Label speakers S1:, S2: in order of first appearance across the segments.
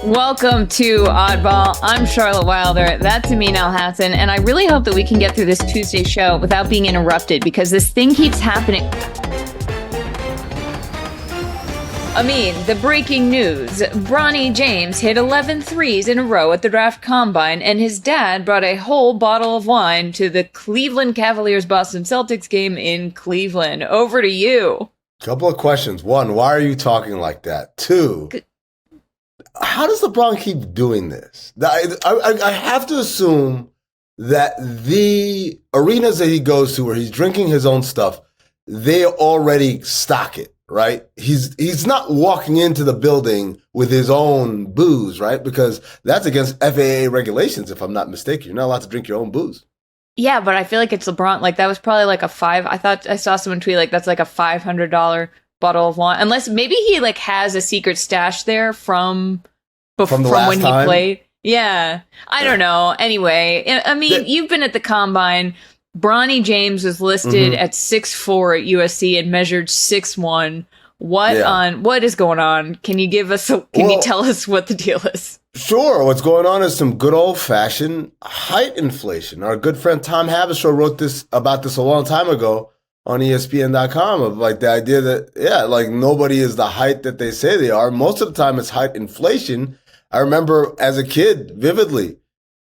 S1: Welcome to Oddball. I'm Charlotte Wilder. That's Amin Alhassan. And I really hope that we can get through this Tuesday show without being interrupted because this thing keeps happening. Amin, the breaking news. Bronny James hit 11 threes in a row at the draft combine, and his dad brought a whole bottle of wine to the Cleveland Cavaliers-Boston Celtics game in Cleveland. Over to you.
S2: Couple of questions. One, why are you talking like that? Two, how does LeBron keep doing this? I have to assume that the arenas that he goes to where he's drinking his own stuff, they already stock it, right? He's not walking into the building with his own booze, right? Because that's against FAA regulations, if I'm not mistaken. You're not allowed to drink your own booze.
S1: Yeah, but I feel like it's LeBron. Like, that was probably like a I thought I saw someone tweet like that's like a $500 bottle of wine. Unless maybe he like has a secret stash there from when he played. Yeah. I don't know. Anyway, I mean, you've been at the combine. Bronny James was listed at 6'4" at USC and measured 6'1". What is going on? Can you tell us what the deal is?
S2: Sure. What's going on is some good old-fashioned height inflation. Our good friend Tom Thibodeaux wrote about this a long time ago on ESPN.com of like the idea that, like nobody is the height that they say they are. Most of the time it's height inflation. I remember as a kid vividly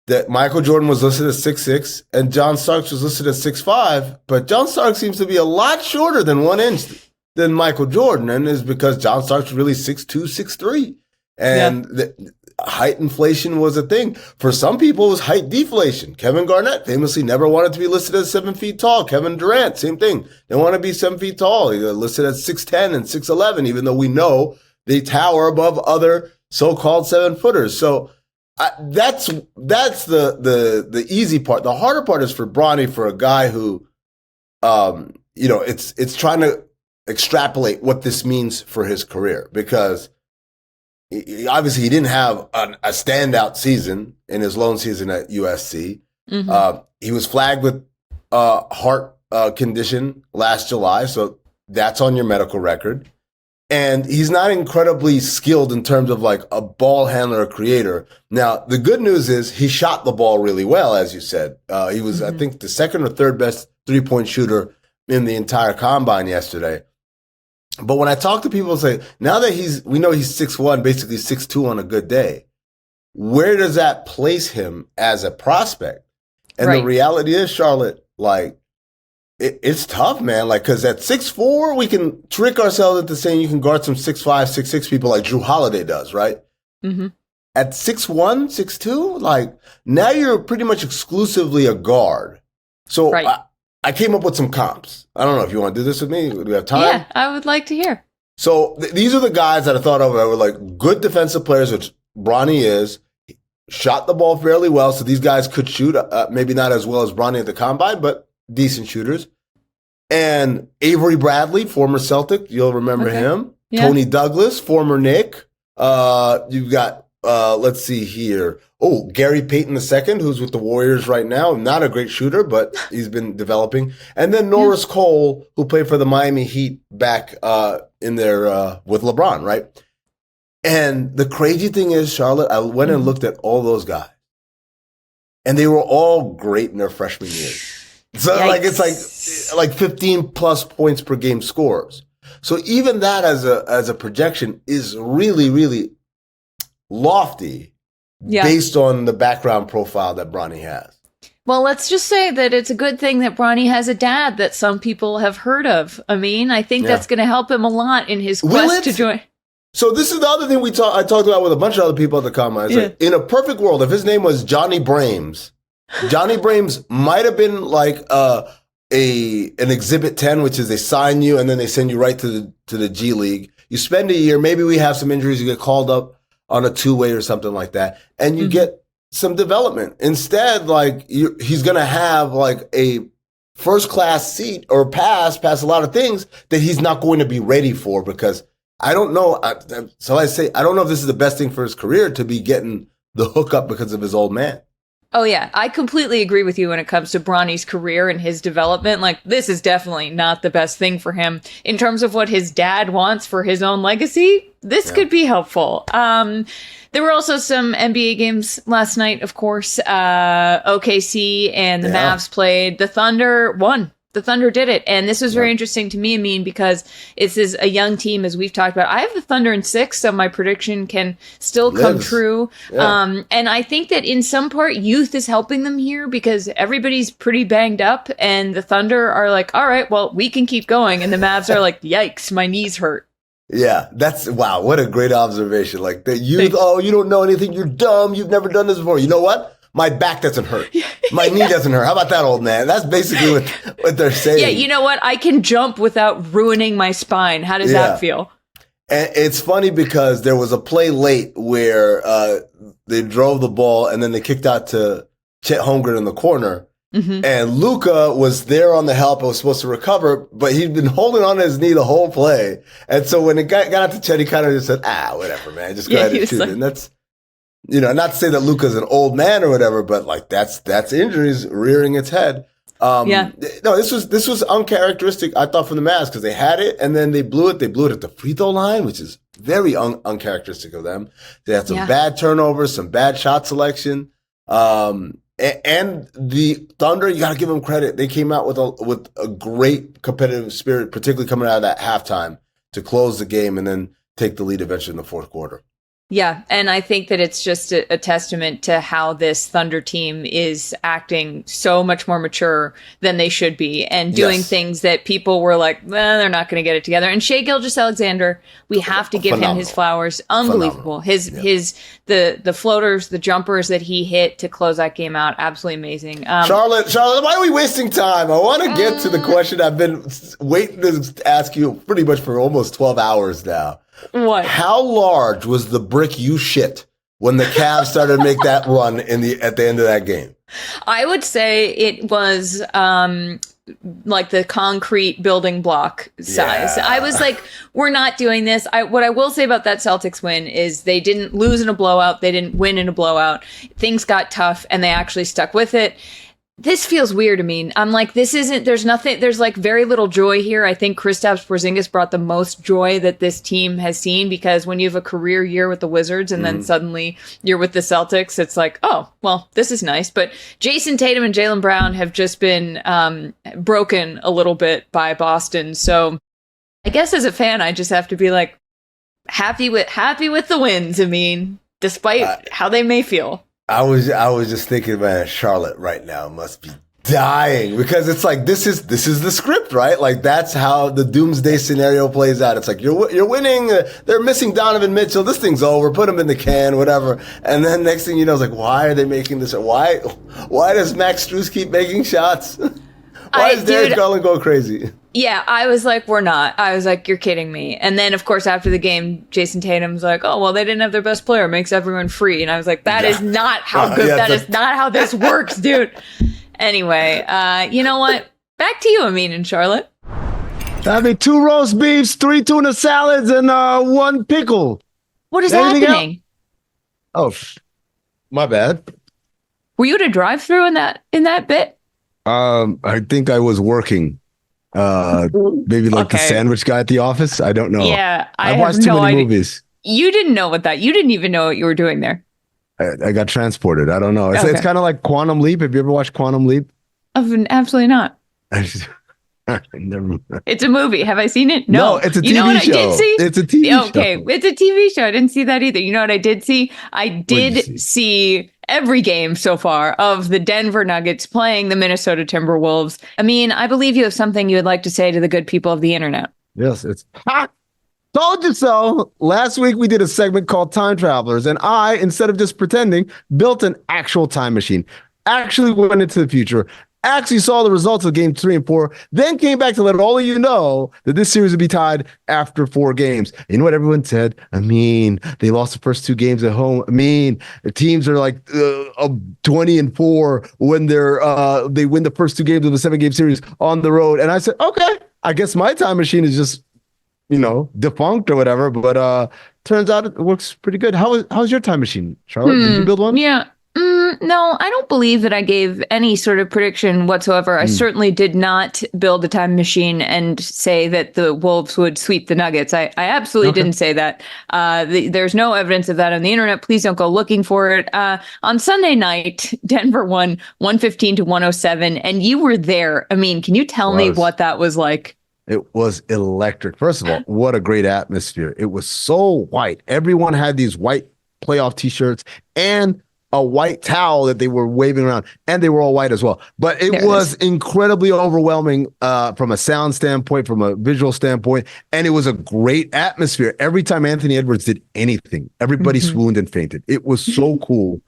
S2: that Michael Jordan was listed as 6'6" and John Starks was listed as 6'5", but John Starks seems to be a lot shorter than 1 inch than Michael Jordan, and it's because John Starks was really 6'2", 6'3". And height inflation was a thing. For some people, it was height deflation. Kevin Garnett famously never wanted to be listed as 7 feet tall. Kevin Durant, same thing. They want to be 7 feet tall. They're listed as 6'10" and 6'11", even though we know they tower above other so-called 7-footers. So that's the easy part. The harder part is for Bronny, for a guy who, it's trying to extrapolate what this means for his career, because obviously he didn't have a standout season in his lone season at USC. He was flagged with heart condition last July, so that's on your medical record. And he's not incredibly skilled in terms of like a ball handler or creator. Now, the good news is he shot the ball really well, as you said. He was, I think, the second or third best three-point shooter in the entire combine yesterday. But when I talk to people and say, now that we know he's 6'1", basically 6'2" on a good day, where does that place him as a prospect? And the reality is, Charlotte, like, it's tough, man. Like, because at 6'4", we can trick ourselves into saying you can guard some 6'5", 6'6" people like Drew Holiday does, right? At 6'1", 6'2", like, now you're pretty much exclusively a guard. So I came up with some comps. I don't know if you want to do this with me. Do we have time?
S1: Yeah, I would like to hear.
S2: So these are the guys that I thought of that were like good defensive players, which Bronny is. Shot the ball fairly well, so these guys could shoot. Maybe not as well as Bronny at the combine, but decent shooters. And Avery Bradley, former Celtic, you'll remember him. Yeah. Tony Douglas, former Knick. You've got, let's see here. Oh, Gary Payton II, who's with the Warriors right now. Not a great shooter, but he's been developing. And then Norris Cole, who played for the Miami Heat back in there with LeBron, right? And the crazy thing is, Charlotte, I went and looked at all those guys. And they were all great in their freshman years. So like it's like 15 plus points per game scores. So even that as a projection is really, really lofty based on the background profile that Bronny has.
S1: Well, let's just say that it's a good thing that Bronny has a dad that some people have heard of. I mean, I think that's going to help him a lot in his quest to join.
S2: So this is the other thing I talked about with a bunch of other people at the combine. Like, in a perfect world, if his name was Johnny Brames, Johnny Brames might have been like an Exhibit 10, which is they sign you and then they send you right to the G League. You spend a year, maybe we have some injuries, you get called up on a two-way or something like that, and you get some development. Instead, like he's going to have like a first-class seat or pass a lot of things that he's not going to be ready for, because I don't know. So I say, I don't know if this is the best thing for his career to be getting the hookup because of his old man.
S1: Oh, yeah. I completely agree with you when it comes to Bronny's career and his development. Like, this is definitely not the best thing for him. In terms of what his dad wants for his own legacy, this could be helpful. There were also some NBA games last night, of course. OKC and the Mavs played. The Thunder won. The Thunder did it. And this was very interesting to me, Amin, because this is a young team, as we've talked about. I have the Thunder in 6, so my prediction can still come true. Yeah. And I think that in some part, youth is helping them here because everybody's pretty banged up. And the Thunder are like, all right, well, we can keep going. And the Mavs are like, yikes, my knees hurt.
S2: Yeah, wow, what a great observation. Like, the youth, you don't know anything, you're dumb, you've never done this before. You know what? My back doesn't hurt. My knee doesn't hurt. How about that, old man? That's basically what they're saying.
S1: Yeah, you know what? I can jump without ruining my spine. How does that feel?
S2: And it's funny because there was a play late where they drove the ball and then they kicked out to Chet Holmgren in the corner. Mm-hmm. And Luka was there on the help and was supposed to recover, but he'd been holding on to his knee the whole play. And so when it got out to Chet, he kind of just said, whatever, man. Just go ahead and shoot it. And that's, not to say that Luka's an old man or whatever, but like that's injuries rearing its head. No, this was uncharacteristic, I thought, from the Mavs because they had it and then they blew it. They blew it at the free throw line, which is very uncharacteristic of them. They had some bad turnovers, some bad shot selection. And the Thunder, you got to give them credit. They came out with a great competitive spirit, particularly coming out of that halftime to close the game and then take the lead eventually in the fourth quarter.
S1: Yeah, and I think that it's just a testament to how this Thunder team is acting so much more mature than they should be and doing things that people were like, they're not going to get it together. And Shai Gilgeous-Alexander, we have to give him his flowers. Unbelievable. The floaters, the jumpers that he hit to close that game out, absolutely amazing.
S2: Charlotte, why are we wasting time? I want to get to the question I've been waiting to ask you pretty much for almost 12 hours now.
S1: What?
S2: How large was the brick you shit when the Cavs started to make that run at the end of that game?
S1: I would say it was like the concrete building block size. I was like, we're not doing this. What I will say about that Celtics win is they didn't lose in a blowout. They didn't win in a blowout. Things got tough and they actually stuck with it. This feels weird to me. I'm like, there's like very little joy here. I think Kristaps Porzingis brought the most joy that this team has seen because when you have a career year with the Wizards and then suddenly you're with the Celtics, it's like, oh, well, this is nice. But Jason Tatum and Jaylen Brown have just been broken a little bit by Boston. So I guess as a fan, I just have to be like, happy with the wins. I mean, despite how they may feel.
S2: I was just thinking, man, Charlotte right now must be dying because it's like this is the script, right? Like that's how the doomsday scenario plays out. It's like you're winning, they're missing Donovan Mitchell, this thing's over, put him in the can, whatever. And then next thing you know, it's like, why are they making this? Why does Max Strus keep making shots? Why is Darius Garland going crazy?
S1: Yeah, I was like, we're not. I was like, you're kidding me. And then, of course, after the game, Jason Tatum's like, oh, well, they didn't have their best player. Makes everyone free. And I was like, that is not how good. That is not how this works, dude. Anyway, you know what? Back to you, Amin and Charlotte.
S3: Having 2 roast beefs, 3 tuna salads, and 1 pickle.
S1: What is happening?
S3: Oh, my bad.
S1: Were you at a drive-thru in that bit?
S3: I think I was working. Maybe like the sandwich guy at the office. I don't know.
S1: Yeah,
S3: I watched too many movies.
S1: You didn't know you didn't even know what you were doing there.
S3: I got transported. I don't know. It's kind of like Quantum Leap. Have you ever watched Quantum Leap?
S1: Absolutely not. It's a movie. Have I seen it? No,
S3: it's a TV show.
S1: You know what I did see?
S3: It's a TV show.
S1: Okay, it's a TV show. I didn't see that either. You know what I did see? I did see every game so far of the Denver Nuggets playing the Minnesota Timberwolves. I mean, I believe you have something you would like to say to the good people of the internet.
S3: Yes, it's hot. Told you so. Last week we did a segment called Time Travelers, and I, instead of just pretending, built an actual time machine. Actually went into the future. Actually saw the results of game 3 and 4, then came back to let all of you know that this series would be tied after 4 games. You know what everyone said? I mean, they lost the first 2 games at home. I mean, the teams are like 20-4 when they win the first 2 games of a 7-game series on the road. And I said, okay, I guess my time machine is just, defunct or whatever. But turns out it works pretty good. How's your time machine, Charlotte? Did you build one?
S1: Yeah. No, I don't believe that I gave any sort of prediction whatsoever. I certainly did not build a time machine and say that the Wolves would sweep the Nuggets. I absolutely didn't say that. There's no evidence of that on the internet. Please don't go looking for it. On Sunday night, Denver won 115 to 107, and you were there. I mean, can you tell me what that was like?
S3: It was electric. First of all, what a great atmosphere. It was so white. Everyone had these white playoff t-shirts and a white towel that they were waving around, and they were all white as well. But it was incredibly overwhelming from a sound standpoint, from a visual standpoint, and it was a great atmosphere. Every time Anthony Edwards did anything, everybody swooned and fainted. It was so cool.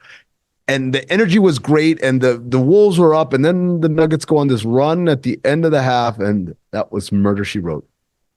S3: And the energy was great, and the Wolves were up, and then the Nuggets go on this run at the end of the half, and that was murder, she wrote.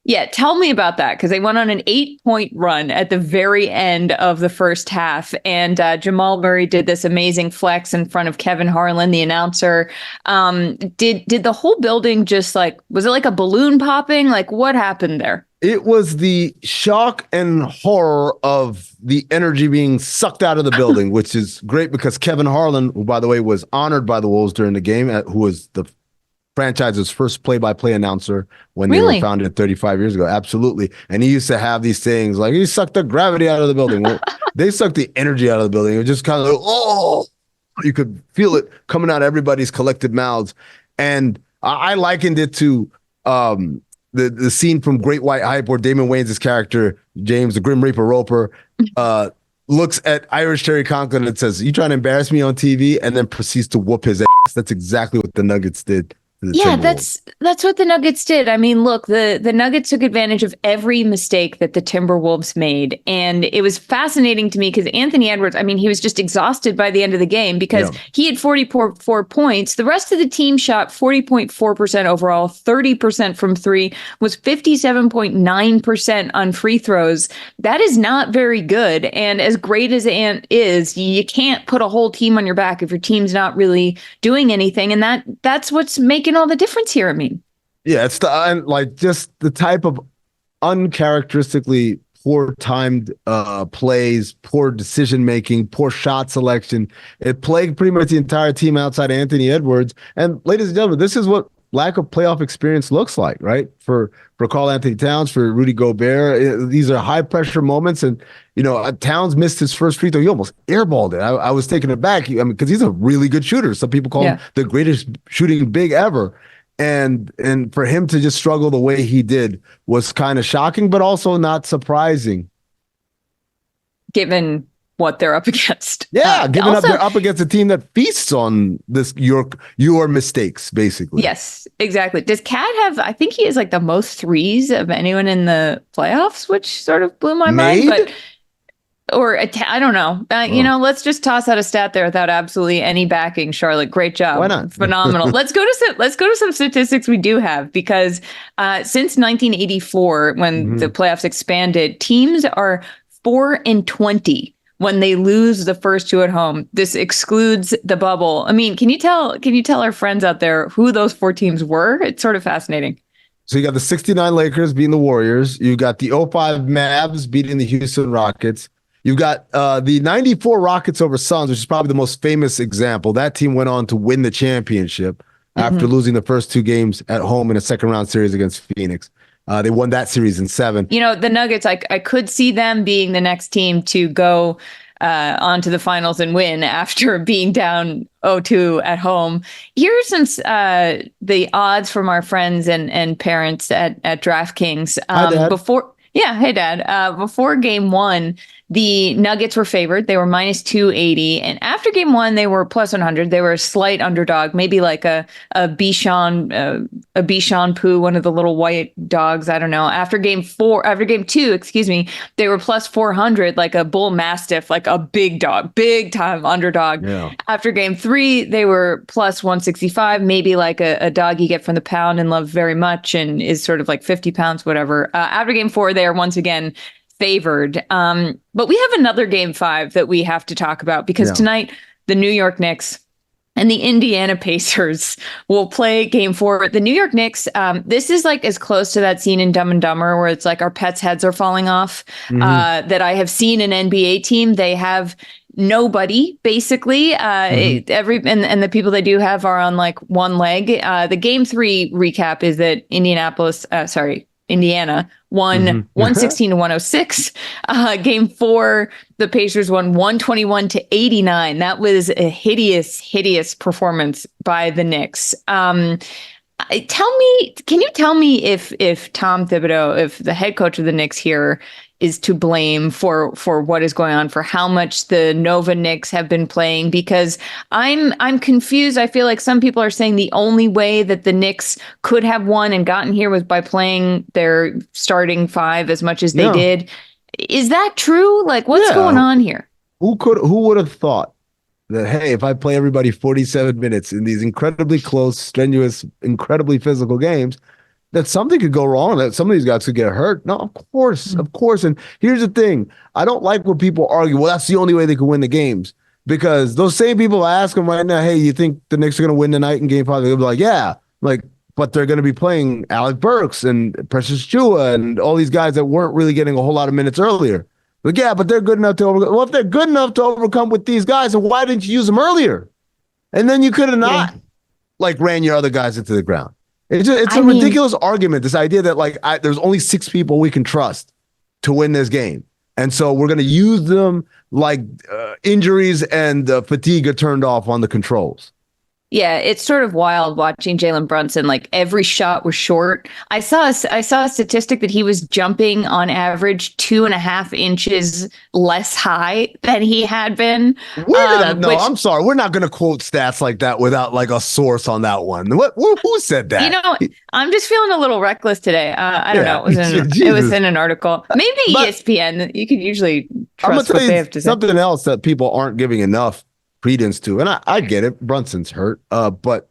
S1: Yeah, tell me about that, because they went on an 8-point run at the very end of the first half, and Jamal Murray did this amazing flex in front of Kevin Harlan, the announcer. Did the whole building just was it like a balloon popping? Like, what happened there?
S3: It was the shock and horror of the energy being sucked out of the building, which is great because Kevin Harlan, who, by the way, was honored by the Wolves during the game, who was the franchise's first play-by-play announcer when they were founded 35 years ago. Absolutely. And he used to have these things like, he sucked the gravity out of the building. Well, they sucked the energy out of the building. It was just kind of like, oh, you could feel it coming out of everybody's collective mouths. And I likened it to the scene from Great White Hype where Damon Wayans' character, James, the Grim Reaper Roper, looks at Irish Terry Conklin and says, "You trying to embarrass me on TV?" and then proceeds to whoop his ass. That's exactly what the Nuggets did.
S1: Yeah, that's what the Nuggets did. I mean, look, the Nuggets took advantage of every mistake that the Timberwolves made. And it was fascinating to me because Anthony Edwards, I mean, he was just exhausted by the end of the game because he had 44 points. The rest of the team shot 40.4% overall, 30% from three, was 57.9% on free throws. That is not very good. And as great as Ant is, you can't put a whole team on your back if your team's not really doing anything. And that's what's making all the difference here. I mean,
S3: yeah, it's just the type of uncharacteristically poor timed plays, poor decision making, poor shot selection. It plagued pretty much the entire team outside Anthony Edwards. And ladies and gentlemen, this is what lack of playoff experience looks like, right? For Karl Anthony Towns, for Rudy Gobert, these are high pressure moments. And Towns missed his first free throw. He almost airballed it. I was taken aback. I mean, because he's a really good shooter. Some people call him the greatest shooting big ever. And for him to just struggle the way he did was kind of shocking, but also not surprising,
S1: given what they're up against.
S3: Yeah, they're up against a team that feasts on this your mistakes, basically.
S1: Yes, exactly. Does Cat have? I think he has the most threes of anyone in the playoffs, which sort of blew my mind. But I don't know. Let's just toss out a stat there without absolutely any backing. Charlotte, great job.
S3: Why not?
S1: Phenomenal. Let's go to some statistics we do have because since 1984, when the playoffs expanded, teams are 4-20. When they lose the first two at home. This excludes the bubble. I mean, can you tell our friends out there who those four teams were? It's sort of fascinating.
S3: So you got the 69 Lakers beating the Warriors. You got the 05 Mavs beating the Houston Rockets. You got the 94 Rockets over Suns, which is probably the most famous example. That team went on to win the championship after losing the first two games at home in a second round series against Phoenix. They won that series in 7.
S1: The Nuggets, I could see them being the next team to go on to the finals and win after being down 0-2 at home. Here's some the odds from our friends and parents at DraftKings.
S3: Hi, Dad.
S1: Hey, Dad. Before game one, the Nuggets were favored. They were minus 280. And after game one, they were plus 100. They were a slight underdog, maybe like a Bichon Poo, one of the little white dogs. I don't know. After game two, they were plus 400, like a bull mastiff, like a big dog, big time underdog.
S3: Yeah.
S1: After game three, they were plus 165, maybe like a dog you get from the pound and love very much and is sort of like 50 pounds, whatever. After game four, they are once again favored. But we have another game 5 that we have to talk about because tonight the New York Knicks and the Indiana Pacers will play game 4. The New York Knicks, this is like as close to that scene in Dumb and Dumber where it's like our pets' heads are falling off that I have seen an NBA team. They have nobody basically. And the people they do have are on like one leg. The game 3 recap is that Indiana won 116 to 106. Game 4, the Pacers won 121 to 89. That was a hideous performance by the Knicks. Can you tell me if Tom Thibodeaux, if the head coach of the Knicks here, is to blame for what is going on, for how much the Nova Knicks have been playing? Because I'm confused. I feel like some people are saying the only way that the Knicks could have won and gotten here was by playing their starting 5 as much as they did. Is that true? Like, what's going on here?
S3: Who would have thought that, hey, if I play everybody 47 minutes in these incredibly close, strenuous, incredibly physical games, that something could go wrong, that some of these guys could get hurt? No, of course. And here's the thing. I don't like when people argue, well, that's the only way they could win the games. Because those same people ask them right now, hey, you think the Knicks are going to win tonight in game 5? They'll be like, yeah. Like, but they're going to be playing Alec Burks and Precious Chua and all these guys that weren't really getting a whole lot of minutes earlier. But yeah, but they're good enough to overcome. Well, if they're good enough to overcome with these guys, then why didn't you use them earlier? And then you could have not ran your other guys into the ground. It's a ridiculous argument, this idea that there's only 6 people we can trust to win this game. And so we're going to use them like injuries and fatigue are turned off on the controls.
S1: Yeah, it's sort of wild watching Jalen Brunson. Like, every shot was short. I saw a statistic that he was jumping on average 2.5 inches less high than he had been.
S3: I'm sorry. We're not going to quote stats like that without like a source on that one. Who said that?
S1: You know, I'm just feeling a little reckless today. I don't know. It was in an article. Maybe ESPN. You could usually trust what they have to say.
S3: Something else that people aren't giving enough credence to, and I get it, Brunson's hurt, but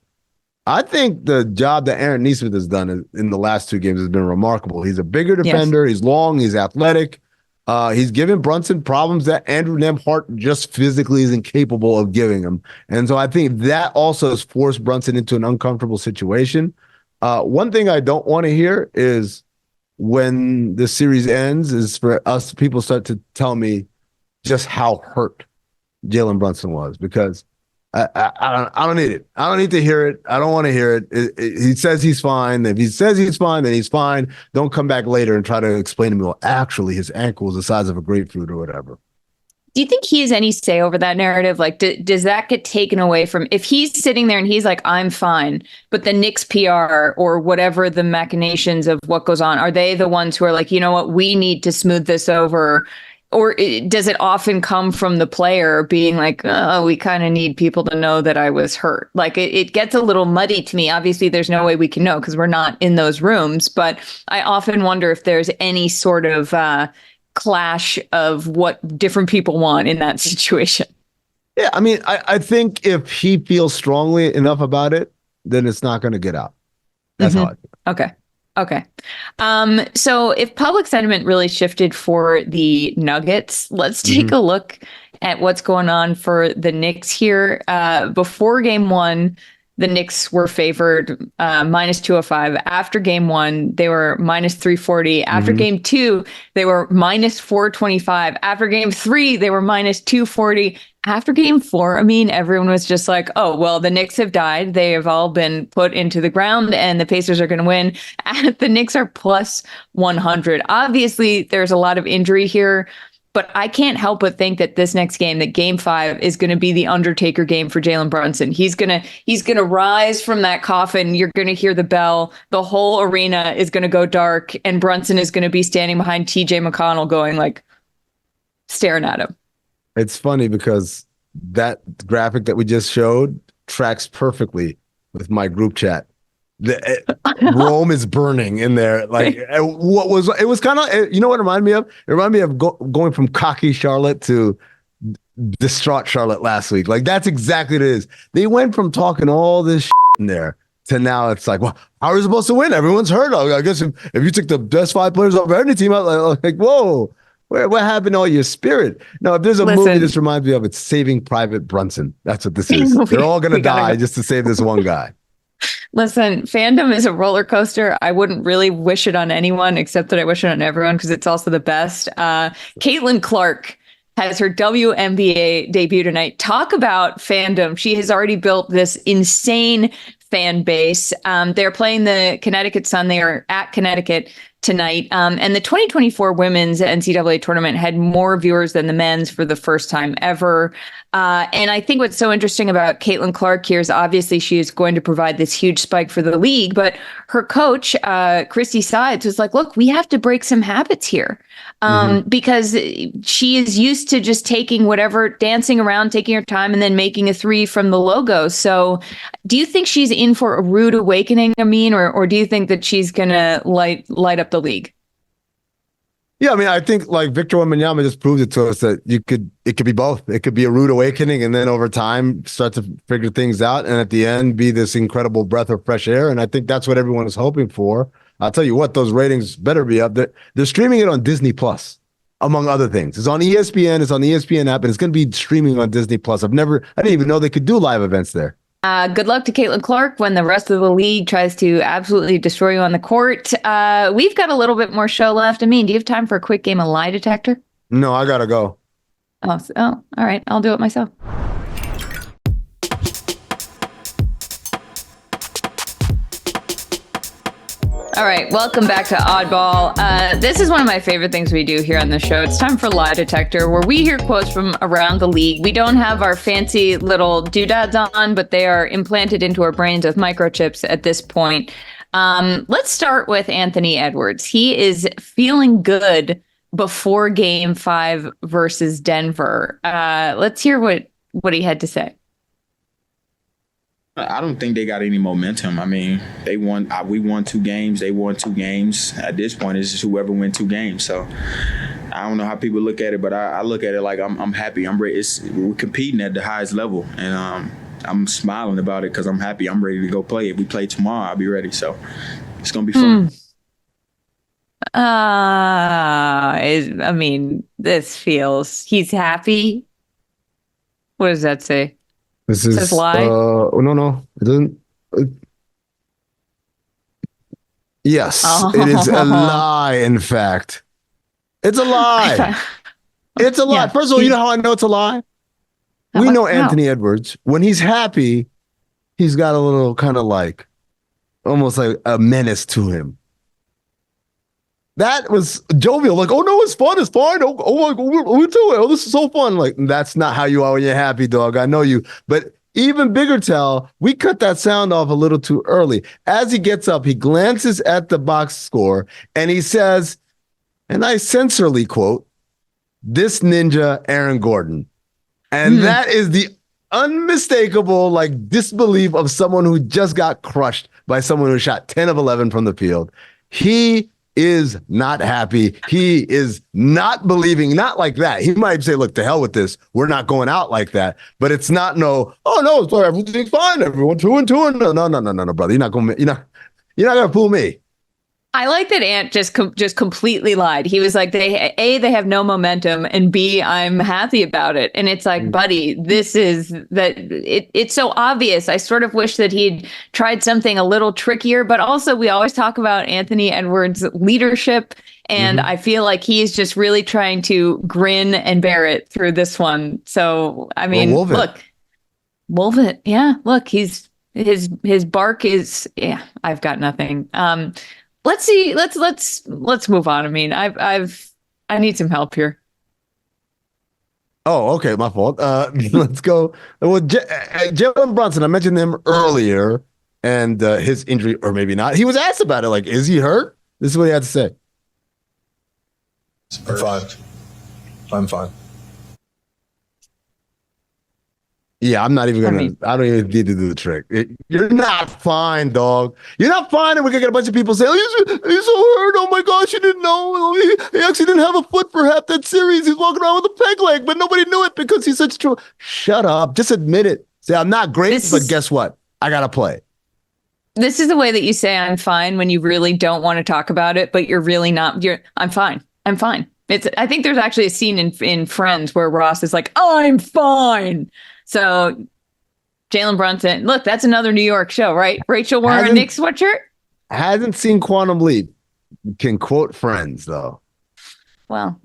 S3: I think the job that Aaron Nesmith has done in the last 2 games has been remarkable. He's a bigger defender. He's long. He's athletic. He's given Brunson problems that Andrew Nembhard just physically is incapable of giving him. And so I think that also has forced Brunson into an uncomfortable situation. One thing I don't want to hear is when the series ends is for us, people start to tell me just how hurt Jalen Brunson was, because I don't need it. I don't need to hear it. I don't want to hear it. He says he's fine. If he says he's fine, then he's fine. Don't come back later and try to explain to me, well, actually his ankle is the size of a grapefruit or whatever.
S1: Do you think he has any say over that narrative? Like, does that get taken away from, if he's sitting there and he's like, I'm fine, but the Knicks PR or whatever the machinations of what goes on, are they the ones who are like, you know what, we need to smooth this over? Or does it often come from the player being like, oh, we kind of need people to know that I was hurt? Like, it gets a little muddy to me. Obviously, there's no way we can know because we're not in those rooms. But I often wonder if there's any sort of clash of what different people want in that situation.
S3: Yeah, I mean, I think if he feels strongly enough about it, then it's not going to get out. That's how I feel.
S1: Okay. So if public sentiment really shifted for the Nuggets, let's take a look at what's going on for the Knicks here. Before game 1, the Knicks were favored minus 205. After game 1, they were minus 340. After game 2, they were minus 425. After game 3, they were minus 240. After game 4, I mean, everyone was just like, oh, well, the Knicks have died. They have all been put into the ground and the Pacers are going to win. The Knicks are plus 100. Obviously, there's a lot of injury here, but I can't help but think that this next game, that game 5, is going to be the Undertaker game for Jalen Brunson. He's going to rise from that coffin. You're going to hear the bell. The whole arena is going to go dark, and Brunson is going to be standing behind TJ McConnell going like, staring at him.
S3: It's funny because that graphic that we just showed tracks perfectly with my group chat. Rome is burning in there. Like, it was kind of, you know what it reminded me of? It reminded me of going from cocky Charlotte to distraught Charlotte last week. Like, that's exactly what it is. They went from talking all this shit in there to now it's like, well, how are we supposed to win? Everyone's hurt. I guess if you took the best 5 players off any team out, like, whoa. What happened to all your spirit? No, if there's a movie this reminds me of, it's Saving Private Brunson. That's what this is. They're all going to die just to save this one guy.
S1: Listen, fandom is a roller coaster. I wouldn't really wish it on anyone, except that I wish it on everyone because it's also the best. Caitin Clark has her WNBA debut tonight. Talk about fandom. She has already built this insane fan base. They're playing the Connecticut Sun. They are at Connecticut tonight. And the 2024 women's NCAA tournament had more viewers than the men's for the first time ever. And I think what's so interesting about Caitin Clark here is obviously she is going to provide this huge spike for the league, but her coach, Christy Sides, was like, look, we have to break some habits here. Because she is used to just taking whatever, dancing around, taking her time, and then making a three from the logo. So do you think she's in for a rude awakening, Amin, or do you think that she's going to light up the league?
S3: Yeah, I mean, I think like Victor Wembanyama just proved it to us that it could be both. It could be a rude awakening, and then over time start to figure things out, and at the end be this incredible breath of fresh air. And I think that's what everyone is hoping for. I'll tell you what, those ratings better be up. They're streaming it on Disney Plus, among other things. It's on ESPN. It's on the ESPN app, and it's going to be streaming on Disney Plus. I didn't even know they could do live events there.
S1: Good luck to Caitin Clark when the rest of the league tries to absolutely destroy you on the court. We've got a little bit more show left. Amin, do you have time for a quick game of lie detector?
S3: No, I gotta go.
S1: Oh, all right. I'll do it myself. All right, welcome back to Oddball. This is one of my favorite things we do here on the show. It's time for Lie Detector, where we hear quotes from around the league. We don't have our fancy little doodads on, but they are implanted into our brains with microchips at this point. Let's start with Anthony Edwards. He is feeling good before Game 5 versus Denver. Let's hear what he had to say.
S4: I don't think they got any momentum. I mean, they won. We won 2 games. They won 2 games. At this point, it's just whoever win 2 games. So I don't know how people look at it, but I look at it like I'm happy. I'm ready. We're competing at the highest level, and I'm smiling about it because I'm happy. I'm ready to go play. If we play tomorrow, I'll be ready. So it's gonna be fun.
S1: I mean, this feels. He's happy. What does that say?
S3: This is
S1: says lie.
S3: No, it doesn't. Yes, It is a lie. In fact, it's a lie. It's a lie.
S1: Yeah.
S3: First of all, you know how I know it's a lie? We know Anthony Edwards. When he's happy, he's got a little kind of like, almost like a menace to him. That was jovial. Like, oh no, it's fun. It's fine. Oh my God, we do it. Oh, this is so fun. Like, that's not how you are when you're happy, dog. I know you. But even bigger tell, we cut that sound off a little too early. As he gets up, he glances at the box score and he says, and I censorly quote, "This ninja, Aaron Gordon." And that is the unmistakable like disbelief of someone who just got crushed by someone who shot 10 of 11 from the field. He is not happy. He is not believing, not like that. He might say, look, to hell with this. We're not going out like that. But it's not everything's fine. Everyone 2-2. No, brother. You're not gonna fool me.
S1: I like that Ant just completely lied. He was like, they have no momentum, and B, I'm happy about it. And it's like, buddy, this is that it's so obvious. I sort of wish that he'd tried something a little trickier, but also we always talk about Anthony Edwards' leadership. And I feel like he's just really trying to grin and bear it through this one. So, I mean, look, wolf it. Yeah. Look, his bark is, yeah, I've got nothing. Let's see. Let's move on. I mean, I need some help here.
S3: Oh, okay, my fault. Let's go. Well, Jalen Brunson, I mentioned him earlier, and his injury, or maybe not. He was asked about it. Like, is he hurt? This is what he had to say.
S5: I'm fine. I'm fine.
S3: Yeah, I'm not even gonna. I don't even need to do the trick. You're not fine, dog. You're not fine, and we're gonna get a bunch of people saying, "Oh, he's so hurt. Oh my gosh, you didn't know. He actually didn't have a foot for half that series. He's walking around with a peg leg, but nobody knew it because he's such true." Shut up. Just admit it. Say, I'm not great, but guess what? I gotta play.
S1: This is the way that you say I'm fine when you really don't want to talk about it, but you're really not. I'm fine. I'm fine. I think there's actually a scene in Friends where Ross is like, "I'm fine." So, Jalen Brunson, look, that's another New York show, right? Rachel wearing a Knicks sweatshirt?
S3: Hasn't seen Quantum Leap. Can quote Friends, though.
S1: Well,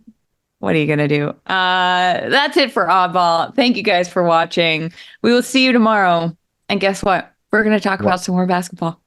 S1: What are you going to do? That's it for Oddball. Thank you guys for watching. We will see you tomorrow. And guess what? We're going to talk about some more basketball.